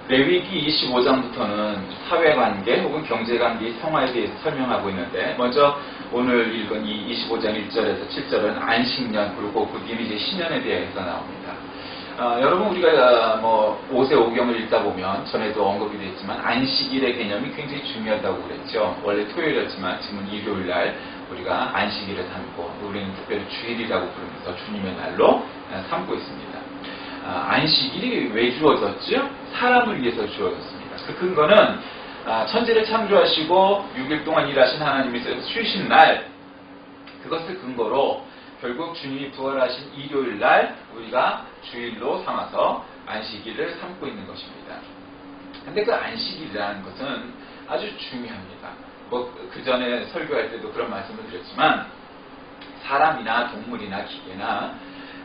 레위기 25장부터는 사회관계 혹은 경제관계, 성화에 대해서 설명하고 있는데, 먼저 오늘 읽은 이 25장 1절에서 7절은 안식년, 그리고 그 뒤에 이제 신년에 대해서 나옵니다. 여러분, 우리가 모세 오경을 읽다 보면 전에도 언급이 됐지만 안식일의 개념이 굉장히 중요하다고 그랬죠. 원래 토요일이었지만 지금은 일요일날 우리가 안식일을 삼고, 우리는 특별히 주일이라고 부르면서 주님의 날로 삼고 있습니다. 안식일이 왜 주어졌죠? 사람을 위해서 주어졌습니다. 그 근거는 천지를 창조하시고 6일 동안 일하신 하나님께서 쉬신 날, 그것을 근거로 결국 주님이 부활하신 일요일날 우리가 주일로 삼아서 안식일을 삼고 있는 것입니다. 근데 그 안식일이라는 것은 아주 중요합니다. 그 전에 설교할 때도 그런 말씀을 드렸지만, 사람이나 동물이나 기계나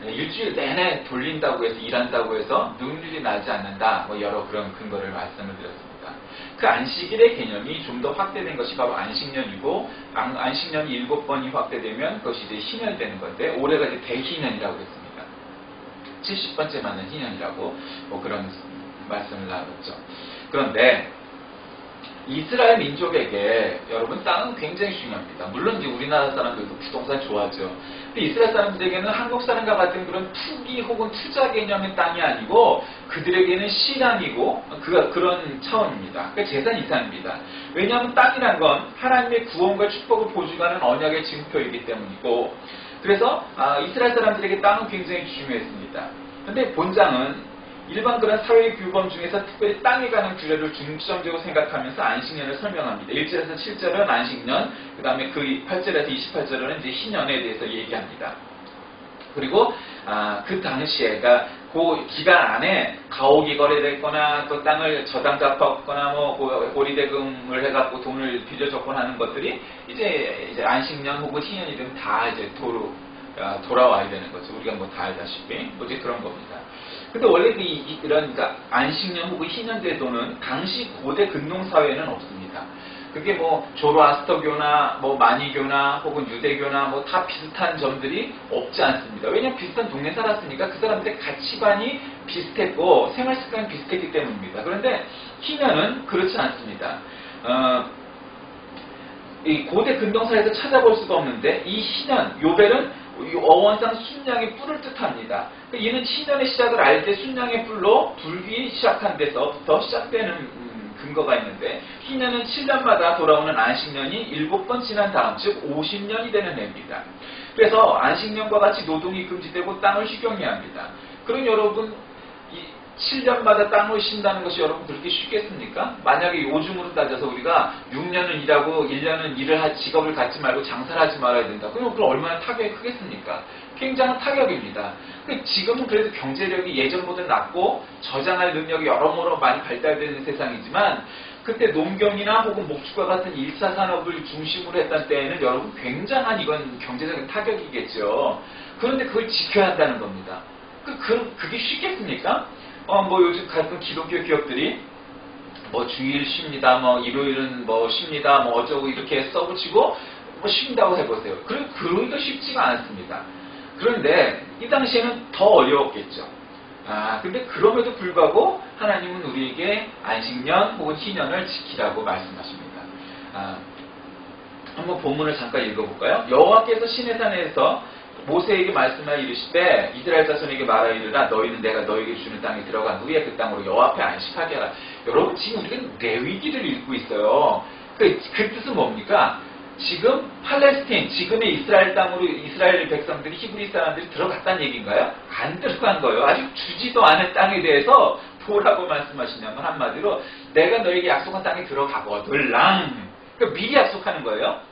일주일 내내 돌린다고 해서, 일한다고 해서 능률이 나지 않는다, 여러 그런 근거를 말씀을 드렸습니다. 그 안식일의 개념이 좀 더 확대된 것이 바로 안식년이고, 안식년이 7번이 확대되면 그것이 이제 희년이 되는 건데, 올해가 이제 대희년이라고 했습니다. 70번째 맞는 희년이라고 그런 말씀을 나눴죠. 그런데 이스라엘 민족에게 여러분, 땅은 굉장히 중요합니다. 물론 이제 우리나라 사람들도 부동산 좋아하죠. 근데 이스라엘 사람들에게는 한국 사람과 같은 그런 투기 혹은 투자 개념의 땅이 아니고, 그들에게는 신앙이고 그런 차원입니다. 그러니까 재산 이상입니다. 왜냐하면 땅이란 건 하나님의 구원과 축복을 보증하는 언약의 증표이기 때문이고, 그래서 이스라엘 사람들에게 땅은 굉장히 중요했습니다. 그런데 본장은 일반 그런 사회 규범 중에서 특별히 땅에 관한 규례를 중점적으로 생각하면서 안식년을 설명합니다. 1절에서 7절은 안식년, 그 다음에 그 8절에서 28절은 이제 희년에 대해서 얘기합니다. 그리고 그 당시에, 그러니까 그 기간 안에 가옥이 거래됐거나 또 땅을 저당 잡았거나 고리대금을 해갖고 돈을 빚어줬거나 하는 것들이 이제 안식년 혹은 희년이 되면 다 이제 돌아와야 되는 거죠. 우리가 다 알다시피 이제 그런 겁니다. 근데 원래 이런 안식년 혹은 희년 제도는 당시 고대 근동 사회에는 없습니다. 그게 조로아스터교나 마니교나 혹은 유대교나 다 비슷한 점들이 없지 않습니다. 왜냐하면 비슷한 동네에 살았으니까 그 사람들의 가치관이 비슷했고 생활 습관이 비슷했기 때문입니다. 그런데 희년은 그렇지 않습니다. 이 고대 근동 사회에서 찾아볼 수가 없는데, 이 희년, 요벨은 어원상 순양의 뿔을 뜻합니다. 이는 희년의 시작을 알 때 순양의 뿔로 불기 시작한 데서부터 시작되는 근거가 있는데, 희년은 7년마다 돌아오는 안식년이 7번 지난 다음, 즉 50년이 되는 해입니다. 그래서 안식년과 같이 노동이 금지되고 땅을 휴경해야 합니다. 그럼 여러분, 7년마다 땅을 쉰다는 것이 여러분 그렇게 쉽겠습니까? 만약에 요즘으로 따져서 우리가 6년은 일하고 1년은 직업을 갖지 말고 장사를 하지 말아야 된다. 그럼 얼마나 타격이 크겠습니까? 굉장한 타격입니다. 지금은 그래도 경제력이 예전보다 낮고 저장할 능력이 여러모로 많이 발달되는 세상이지만, 그때 농경이나 혹은 목축과 같은 1차 산업을 중심으로 했던 때에는 여러분 굉장한 이건 경제적인 타격이겠죠. 그런데 그걸 지켜야 한다는 겁니다. 그게 쉽겠습니까? 요즘 같은 기독교 기업들이 주일 쉽니다, 일요일은 쉽니다, 어쩌고 이렇게 써붙이고 쉰다고 해보세요. 그러기가 쉽지가 않습니다. 그런데 이 당시에는 더 어려웠겠죠. 근데 그럼에도 불구하고 하나님은 우리에게 안식년 혹은 희년을 지키라고 말씀하십니다. 한번 본문을 잠깐 읽어볼까요? 여호와께서 시내산에서 모세에게 말씀하여 이르시되, 이스라엘 자손에게 말하여 이르라, 너희는 내가 너에게 주는 땅에 들어간 후에 그 땅으로 여호와 앞에 안식하게 하라. 여러분, 지금 우리가 레위기를 읽고 있어요. 그 뜻은 뭡니까? 지금 팔레스틴, 지금의 이스라엘 땅으로 이스라엘 백성들이, 히브리 사람들이 들어갔다는 얘기인가요? 안 들어간 거예요. 아직 주지도 않은 땅에 대해서 뭐라고 말씀하시냐면, 한마디로 내가 너에게 약속한 땅에 들어가거들랑, 그러니까 미리 약속하는 거예요.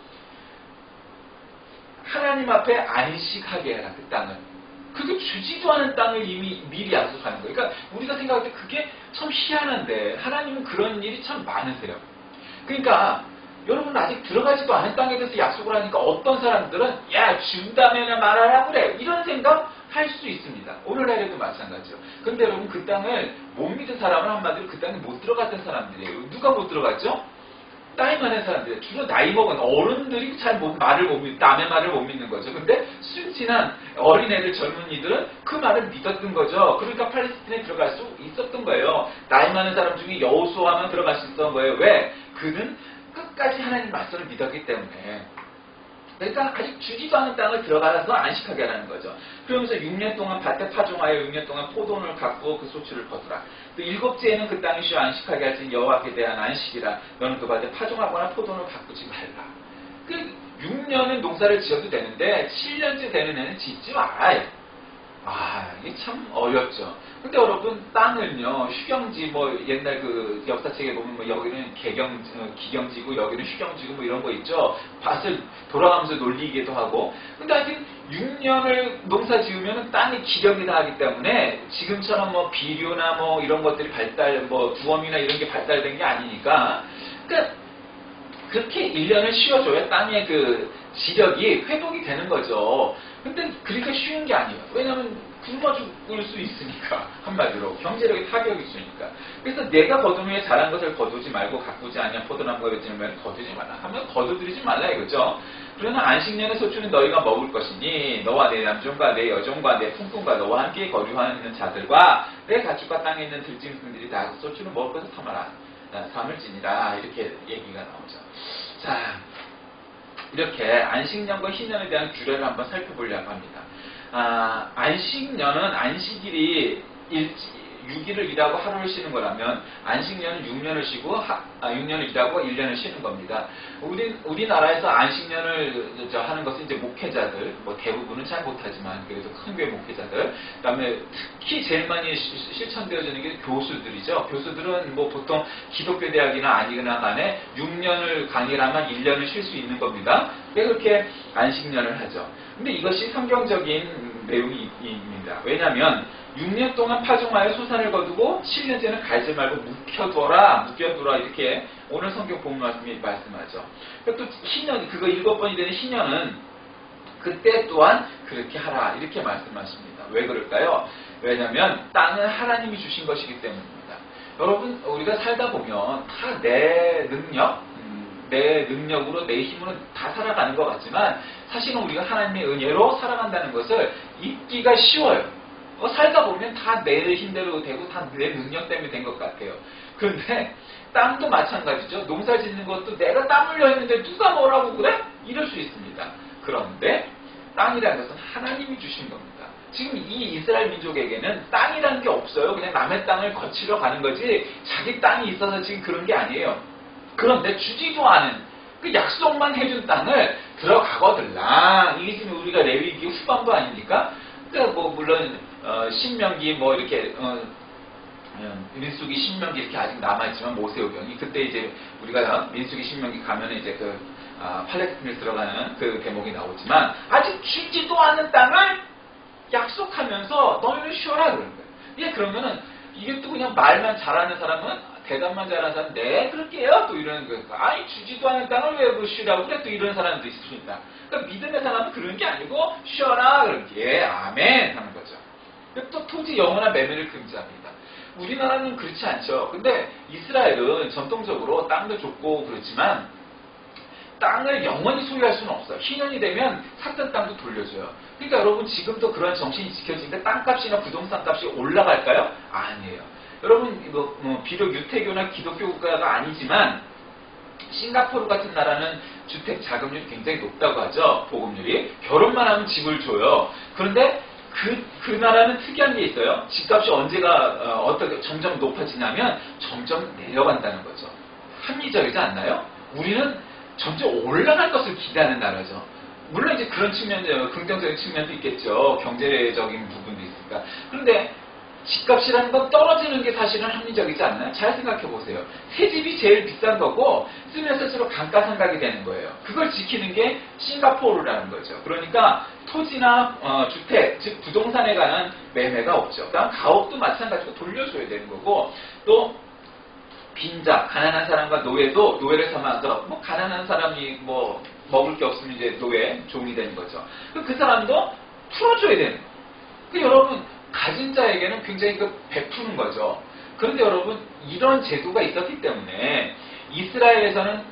하나님 앞에 안식하게 해라, 그 땅을. 그게 주지도 않은 땅을 이미 미리 약속하는 거예요. 그러니까 우리가 생각할 때 그게 참 희한한데, 하나님은 그런 일이 참 많으세요. 그러니까 여러분, 아직 들어가지도 않은 땅에 대해서 약속을 하니까 어떤 사람들은 야, 준다면은 말하라 그래, 이런 생각 할 수 있습니다. 오늘날에도 마찬가지죠. 근데 여러분, 그 땅을 못 믿은 사람은 한마디로 그 땅에 못 들어갔던 사람들이에요. 누가 못 들어갔죠? 나이 많은 사람들, 주로 나이 먹은 어른들이 잘 말을 못 믿, 남의 말을 못 믿는 거죠. 근데 순진한 어린애들, 젊은이들은 그 말을 믿었던 거죠. 그러니까 팔레스틴에 들어갈 수 있었던 거예요. 나이 많은 사람 중에 여호수아만 들어갈 수 있었던 거예요. 왜? 그는 끝까지 하나님 말씀을 믿었기 때문에. 그러니까 아직 주지도 않은 땅을 들어가서 안식하게 하라는 거죠. 그러면서 6년 동안 밭에 파종하여 6년 동안 포도를 갖고 그 소출을 거두라. 또 7째에는 그 땅이 쉬어 안식하게 할지 여호와께 대한 안식이라. 너는 그 밭에 파종하거나 포도를 가꾸지 말라. 그 6년은 농사를 지어도 되는데 7년째 되는 애는 짓지 말아요. 이게 참 어렵죠. 근데 여러분, 땅을요, 휴경지, 옛날 그 역사책에 보면 여기는 기경지고, 여기는 휴경지고, 이런 거 있죠. 밭을 돌아가면서 놀리기도 하고. 근데 하여튼, 6년을 농사 지으면 땅이 기경이다 하기 때문에, 지금처럼 비료나 이런 것들이 두엄이나 이런 게 발달된 게 아니니까, 그러니까, 그렇게 1년을 쉬어줘야 땅의 그 지력이 회복이 되는 거죠. 근데 그렇게 쉬운 게 아니에요. 왜냐면 굶어 죽을 수 있으니까. 한마디로 경제력이 타격이 있으니까. 그래서 내가 거둔 후에 자란 것을 거두지 말고 가꾸지 아니한 포도나무가 맺으면 거두지 말라 하면 거두들이지 말라 이거죠. 그러나 안식년의 소출은 너희가 먹을 것이니 너와 내 남종과 내 여종과 내 품꾼과 너와 함께 거류하는 자들과 내 가축과 땅에 있는 들짐승들이 다 소출을 먹을 것을 삼아라. 삼을지니라. 이렇게 얘기가 나오죠. 자, 이렇게 안식년과 희년에 대한 규례를 한번 살펴보려고 합니다. 안식년은 안식일이 6일을 일하고 하루를 쉬는 거라면 안식년은 6년을 쉬고 6년을 일하고 1년을 쉬는 겁니다. 우리나라에서 안식년을 하는 것은 이제 목회자들, 대부분은 잘 못하지만 그래도 큰 교회 목회자들, 그다음에 특히 제일 많이 실천되어지는 게 교수들이죠. 교수들은 보통 기독교 대학이나 아니거나 간에 6년을 강의를 하면 1년을 쉴 수 있는 겁니다. 그렇게 안식년을 하죠. 근데 이것이 성경적인 내용입니다. 왜냐하면 6년 동안 파종하여 소산을 거두고 7년째는 갈지 말고 묵혀둬라 이렇게 오늘 성경 본문 말씀이 말씀하죠. 또 희년, 그거 7번이 되는 희년은 그때 또한 그렇게 하라 이렇게 말씀하십니다. 왜 그럴까요? 왜냐하면 땅은 하나님이 주신 것이기 때문입니다. 여러분, 우리가 살다 보면 다 내 능력으로 내 힘으로 다 살아가는 것 같지만 사실은 우리가 하나님의 은혜로 살아간다는 것을 잊기가 쉬워요. 살다 보면 다 내 힘대로 되고 다 내 능력 때문에 된 것 같아요. 그런데 땅도 마찬가지죠. 농사 짓는 것도 내가 땀 흘려 했는데 누가 뭐라고 그래? 이럴 수 있습니다. 그런데 땅이라는 것은 하나님이 주신 겁니다. 지금 이 이스라엘 민족에게는 땅이라는 게 없어요. 그냥 남의 땅을 거치러 가는 거지 자기 땅이 있어서 지금 그런 게 아니에요. 그런데 주지도 않은 그 약속만 해준 땅을 들어가거들라. 이게 지금 우리가 레위기 후반부 아닙니까? 그러니까 물론 신명기 이렇게 민수기 신명기 이렇게 아직 남아있지만 모세오경이 그때 이제 우리가 민수기 신명기 가면 이제 팔레스틴을 들어가는 그 대목이 나오지만 아직 주지도 않은 땅을 약속하면서 너희는 쉬어라 그런 거예요. 예, 그러면은 이게 또 그냥 말만 잘하는 사람은 대답만 잘하는 사람은 네 그럴게요 또 이러는 거예요. 아니 주지도 않은 땅을 왜 쉬라고 그래 또 이런 사람도 있습니다. 그러니까 믿음의 사람은 그런 게 아니고 쉬어라 그런 게 아멘 하는 거죠. 또 토지 영원한 매매를 금지합니다. 우리나라는 그렇지 않죠. 근데 이스라엘은 전통적으로 땅도 좁고 그렇지만 땅을 영원히 소유할 수는 없어요. 희년이 되면 샀던 땅도 돌려줘요. 그러니까 여러분 지금도 그런 정신이 지켜지는데 땅값이나 부동산 값이 올라갈까요? 아니에요. 여러분 비록 유태교나 기독교 국가가 아니지만 싱가포르 같은 나라는 주택 자금률이 굉장히 높다고 하죠. 보급률이. 결혼만 하면 집을 줘요. 그런데 그 나라는 특이한 게 있어요. 집값이 언제가 어떻게 점점 높아지냐면 점점 내려간다는 거죠. 합리적이지 않나요? 우리는 점점 올라갈 것을 기대하는 나라죠. 물론 이제 그런 측면도 긍정적인 측면도 있겠죠. 경제적인 부분도 있으니까. 그런데 집값이라는 건 떨어지는 게 사실은 합리적이지 않나요? 잘 생각해 보세요. 새 집이 제일 비싼 거고 쓰면 쓸수록 감가상각이 되는 거예요. 그걸 지키는 게 싱가포르라는 거죠. 그러니까 토지나 주택, 즉 부동산에 관한 매매가 없죠. 그다음 가옥도 마찬가지로 돌려줘야 되는 거고 또 빈자, 가난한 사람과 노예도 노예를 삼아서 가난한 사람이 먹을 게 없으면 이제 노예, 종이 되는 거죠. 그 사람도 풀어줘야 되는 거예요. 여러분 가진 자에게는 굉장히 베푸는 거죠. 그런데 여러분 이런 제도가 있었기 때문에 이스라엘에서는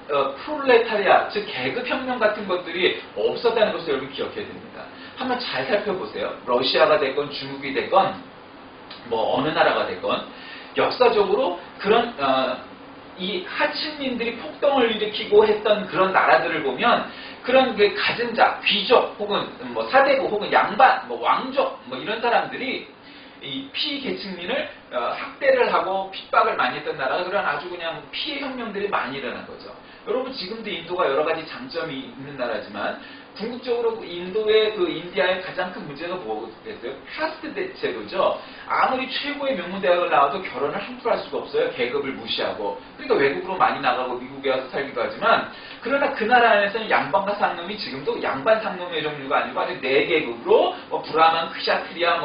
프롤레타리아, 즉 계급혁명 같은 것들이 없었다는 것을 여러분 기억해야 됩니다. 한번 잘 살펴보세요. 러시아가 됐건 중국이 됐건 뭐 어느 나라가 됐건 역사적으로 그런 이 하층민들이 폭동을 일으키고 했던 그런 나라들을 보면 그런 그 가진 자, 귀족 혹은 뭐 사대부 혹은 양반, 뭐 왕족 뭐 이런 사람들이 이 피계층민을 학대를 하고 핍박을 많이 했던 나라가 그런 아주 그냥 피해 혁명들이 많이 일어난 거죠. 여러분 지금도 인도가 여러 가지 장점이 있는 나라지만 궁극적으로 인도의 인디아의 가장 큰 문제가 뭐겠어요? 카스트 제도죠. 아무리 최고의 명문대학을 나와도 결혼을 함부로 할 수가 없어요. 계급을 무시하고. 그러니까 외국으로 많이 나가고 미국에 와서 살기도 하지만 그러나 그 나라 안에서는 양반과 상놈이 지금도 양반 상놈의 종류가 아니고 아주 4계급으로 뭐 브라만, 크샤트리아,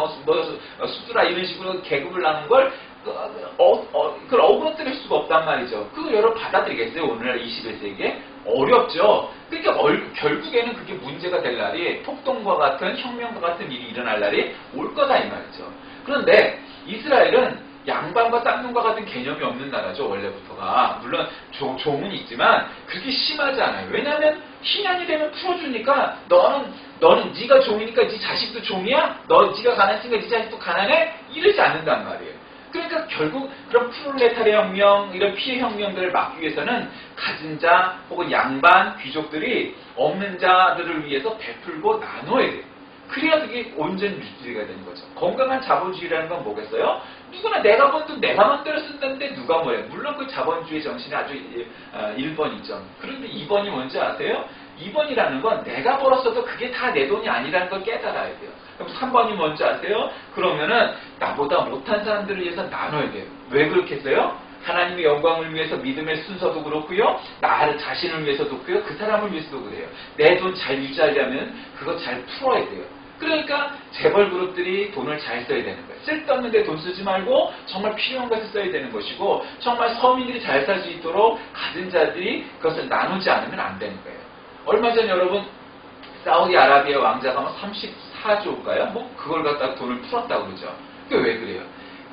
수드라 이런 식으로 계급을 나눈 걸 그걸 어그러뜨릴 수가 없단 말이죠. 그걸 여러분 받아들이겠어요? 오늘날 21세기에? 어렵죠. 그러니까 결국에는 그게 문제가 될 날이 폭동과 같은 혁명과 같은 일이 일어날 날이 올 거다 이 말이죠. 그런데 이스라엘은 양반과 쌍놈과 같은 개념이 없는 나라죠. 원래부터가. 물론 종은 있지만 그렇게 심하지 않아요. 왜냐하면 신앙이 되면 풀어주니까 너는 네가 종이니까 네 자식도 종이야? 네가 가난하니까 네 자식도 가난해? 이러지 않는단 말이에요. 그러니까 결국 그런 프롤레타리아 혁명, 이런 피해 혁명들을 막기 위해서는 가진 자 혹은 양반, 귀족들이 없는 자들을 위해서 베풀고 나눠야 돼요. 그래야 그게 온전 민주주의가 되는 거죠. 건강한 자본주의라는 건 뭐겠어요? 누구나 내가 번 돈 내가 마음대로 쓴다는데 누가 뭐예요? 물론 그 자본주의 정신이 아주 1번이죠. 그런데 2번이 뭔지 아세요? 2번이라는 건 내가 벌었어도 그게 다 내 돈이 아니라는 걸 깨달아야 돼요. 그럼 3번이 뭔지 아세요? 그러면은 나보다 못한 사람들을 위해서 나눠야 돼요. 왜 그렇겠어요? 하나님의 영광을 위해서 믿음의 순서도 그렇고요. 나를 자신을 위해서도 그렇고요. 그 사람을 위해서도 그래요. 내 돈 잘 유지하려면 그거 잘 풀어야 돼요. 그러니까 재벌 그룹들이 돈을 잘 써야 되는 거예요. 쓸데없는 데 돈 쓰지 말고 정말 필요한 것을 써야 되는 것이고 정말 서민들이 잘 살 수 있도록 가진 자들이 그것을 나누지 않으면 안 되는 거예요. 얼마 전 여러분 사우디아라비아 왕자가 뭐 34조인가요? 뭐 그걸 갖다가 돈을 풀었다고 그러죠. 그게 왜 그래요?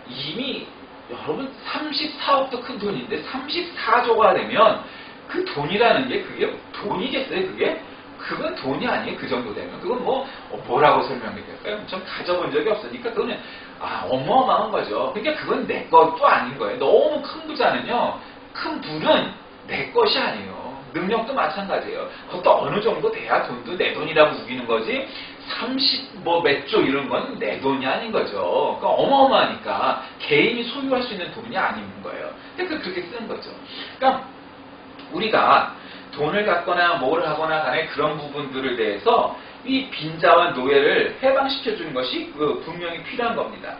이미 여러분 34억도 큰 돈인데 34조가 되면 그 돈이라는 게 그게 돈이겠어요? 그건 돈이 아니에요. 그 정도 되면. 그건 뭐라고 설명해야 될까요? 전 가져본 적이 없으니까 그거는 어마어마한 거죠. 그러니까 그건 내 것도 아닌 거예요. 너무 큰 부자는요. 큰 부는 내 것이 아니에요. 능력도 마찬가지예요. 그것도 어느 정도 돼야 돈도 내 돈이라고 우기는 거지 30 몇 조 이런 건 내 돈이 아닌 거죠. 그러니까 어마어마하니까 개인이 소유할 수 있는 돈이 아닌 거예요. 그러니까 그렇게 쓰는 거죠. 그러니까 우리가 돈을 갖거나 뭘 하거나 간에 그런 부분들에 대해서 이 빈자와 노예를 해방시켜주는 것이 분명히 필요한 겁니다.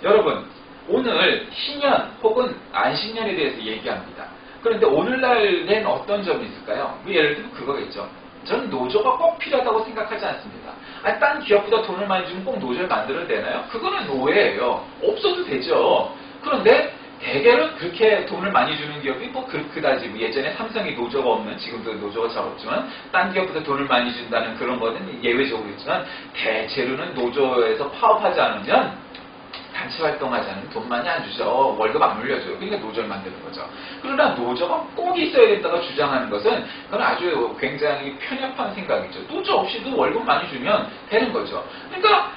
여러분 오늘 신년 혹은 안식년에 대해서 얘기합니다. 그런데 오늘날엔 어떤 점이 있을까요? 예를 들면 그거겠죠. 저는 노조가 꼭 필요하다고 생각하지 않습니다. 딴 기업보다 돈을 많이 주면 꼭 노조를 만들어야 되나요? 그거는 노예예요. 없어도 되죠. 그런데 대개는 그렇게 돈을 많이 주는 기업이 그다지 예전에 삼성이 노조가 없는 지금도 노조가 잘 없지만 딴 기업보다 돈을 많이 준다는 그런 거는 예외적으로 있지만 대체로는 노조에서 파업하지 않으면 단체 활동하지 않으면 돈 많이 안 주죠. 월급 안 올려줘요. 그러니까 노조를 만드는 거죠. 그러나 노조가 꼭 있어야 된다고 주장하는 것은 그건 아주 굉장히 편협한 생각이죠. 노조 없이도 월급 많이 주면 되는 거죠. 그러니까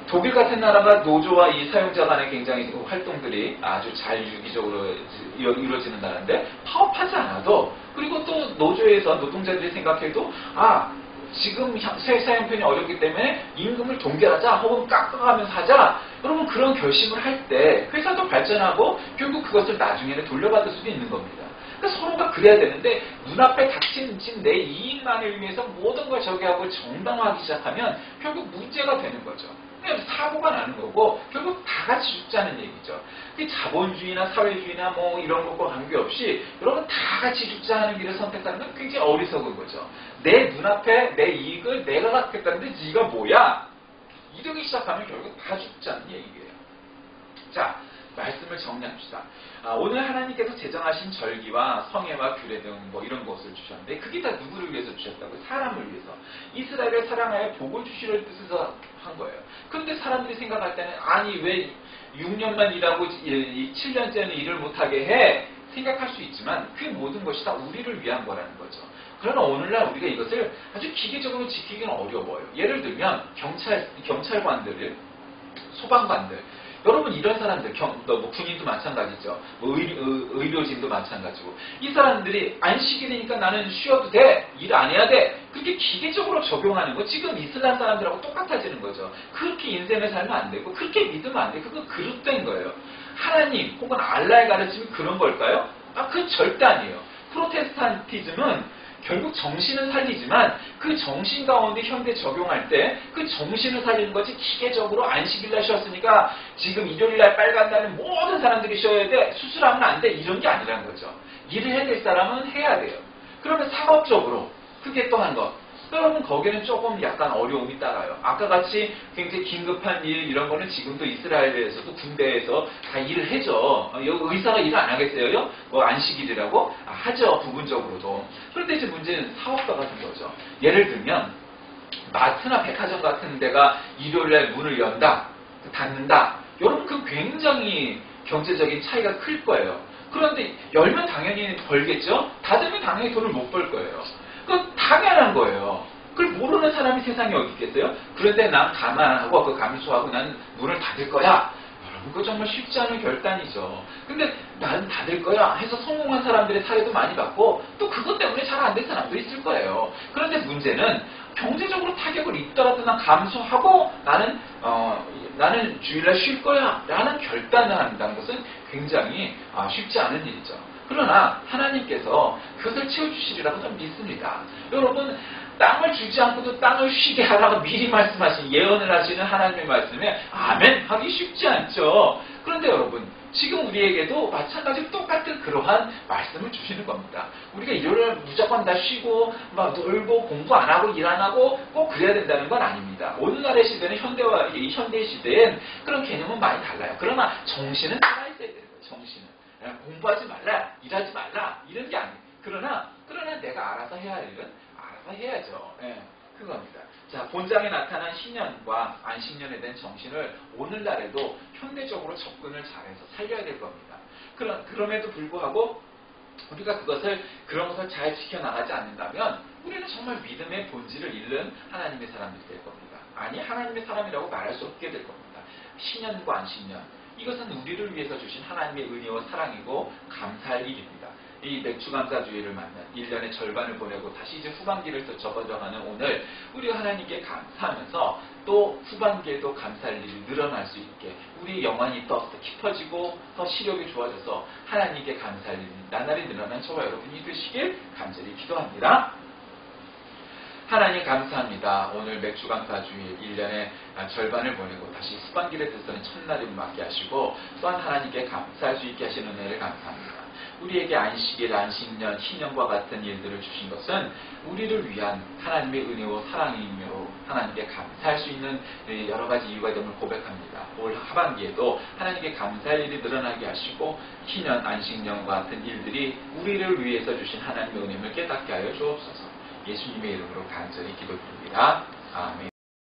독일 같은 나라가 노조와 이 사용자 간의 굉장히 활동들이 아주 잘 유기적으로 이루어지는 나라인데 파업하지 않아도 그리고 또 노조에서 노동자들이 생각해도 지금 세사 형편이 어렵기 때문에 임금을 동결하자 혹은 깎아가면서 하자 여러분 그런 결심을 할 때 회사도 발전하고 결국 그것을 나중에는 돌려받을 수도 있는 겁니다. 그러니까 서로가 그래야 되는데 눈앞에 닥친 내 이익만을 위해서 모든 걸 저기하고 정당화하기 시작하면 결국 문제가 되는 거죠. 사고가 나는 거고 결국 다 같이 죽자는 얘기죠. 자본주의나 사회주의나 이런 것과 관계없이 여러분 다 같이 죽자는 길을 선택하는 건 굉장히 어리석은 거죠. 내 눈앞에 내 이익을 내가 갖겠다는데 네가 뭐야? 이러기 시작하면 결국 다 죽자는 얘기예요. 자, 말씀을 정리합시다. 오늘 하나님께서 제정하신 절기와 성회와 규례 등 이런 것을 주셨는데 그게 다 누구를 위해서 주셨다고요? 사람을 위해서. 이스라엘을 사랑하여 복을 주시를 뜻에서 한 거예요. 그런데 사람들이 생각할 때는 왜 6년만 일하고 7년째는 일을 못하게 해? 생각할 수 있지만 그 모든 것이 다 우리를 위한 거라는 거죠. 그러나 오늘날 우리가 이것을 아주 기계적으로 지키기는 어려워요. 예를 들면 경찰관들, 소방관들, 여러분 이런 사람들, 뭐 군인도 마찬가지죠. 뭐 의료진도 마찬가지고 이 사람들이 안식이 되니까 나는 쉬어도 돼, 일 안 해야 돼, 그렇게 기계적으로 적용하는 거 지금 이슬람 사람들하고 똑같아지는 거죠. 그렇게 인생을 살면 안 되고 그렇게 믿으면 안 돼. 그거 그릇된 거예요. 하나님 혹은 알라의 가르침이 그런 걸까요? 그 절대 아니에요. 프로테스탄티즘은 결국 정신은 살리지만 그 정신 가운데 현대 적용할 때 그 정신을 살리는 거지 기계적으로 안식일날 쉬었으니까 지금 일요일날 빨간 날은 모든 사람들이 쉬어야 돼, 수술하면 안 돼, 이런 게 아니라는 거죠. 일을 해야 될 사람은 해야 돼요. 그러면 상업적으로 그게 또 한 것. 여러분 거기는 조금 약간 어려움이 따라요. 아까 같이 굉장히 긴급한 일 이런 거는 지금도 이스라엘에서도 군대에서 다 일을 해죠. 의사가 일을 안 하겠어요? 뭐 안식일이라고? 하죠. 부분적으로도. 그런데 이제 문제는 사업과 같은 거죠. 예를 들면 마트나 백화점 같은 데가 일요일날 문을 연다, 닫는다. 여러분 그 굉장히 경제적인 차이가 클 거예요. 그런데 열면 당연히 벌겠죠? 닫으면 당연히 돈을 못 벌 거예요. 그 당연한 거예요. 그걸 모르는 사람이 세상에 어디 있겠어요? 그런데 난 감안하고 그 감수하고 난 문을 닫을 거야. 여러분 그거 정말 쉽지 않은 결단이죠. 근데 나는 닫을 거야 해서 성공한 사람들의 사례도 많이 봤고 또 그것 때문에 잘 안 된 사람도 있을 거예요. 그런데 문제는 경제적으로 타격을 입더라도 난 감수하고 나는 주일날 쉴 거야 라는 결단을 한다는 것은 굉장히 쉽지 않은 일이죠. 그러나 하나님께서 그것을 채워주시리라고 저는 믿습니다. 여러분 땅을 주지 않고도 땅을 쉬게 하라고 미리 말씀하신 예언을 하시는 하나님의 말씀에 아멘 하기 쉽지 않죠. 그런데 여러분 지금 우리에게도 마찬가지로 똑같은 그러한 말씀을 주시는 겁니다. 우리가 일요일 무조건 다 쉬고 막 놀고 공부 안 하고 일 안 하고 꼭 그래야 된다는 건 아닙니다. 오늘날의 시대는 이 현대 시대엔 그런 개념은 많이 달라요. 그러나 정신은 살아있어야 되는 거예요. 정신은. 공부하지 말라, 일하지 말라 이런 게 아니에요. 그러나 내가 알아서 해야 할 일은 알아서 해야죠. 그겁니다. 자, 본장에 나타난 신년과 안식년에 대한 정신을 오늘날에도 현대적으로 접근을 잘해서 살려야 될 겁니다. 그럼에도 불구하고 우리가 그런 것을 잘 지켜나가지 않는다면 우리는 정말 믿음의 본질을 잃는 하나님의 사람들이 될 겁니다. 아니 하나님의 사람이라고 말할 수 없게 될 겁니다. 신년과 안식년, 이것은 우리를 위해서 주신 하나님의 은혜와 사랑이고 감사할 일입니다. 이 맥주감사주의를 맞는 1년의 절반을 보내고 다시 이제 후반기를 또 접어져가는 오늘 우리가 하나님께 감사하면서 또 후반기에도 감사할 일이 늘어날 수 있게 우리 영혼이 더 깊어지고 더 시력이 좋아져서 하나님께 감사할 일이 나날이 늘어난 저와 여러분이 되시길 간절히 기도합니다. 하나님 감사합니다. 오늘 맥주감사주일 1년의 절반을 보내고 다시 후반기를 들서는 첫날을 맞게 하시고 또한 하나님께 감사할 수 있게 하시는 은혜를 감사합니다. 우리에게 안식일, 안식년, 신년과 같은 일들을 주신 것은 우리를 위한 하나님의 은혜와 사랑이며 하나님께 감사할 수 있는 여러 가지 이유가 됨을 고백합니다. 올 하반기에도 하나님께 감사할 일이 늘어나게 하시고 신년, 안식년과 같은 일들이 우리를 위해서 주신 하나님의 은혜를 깨닫게 하여 주옵소서. 예수님의 이름으로 간절히 기도드립니다. 아멘.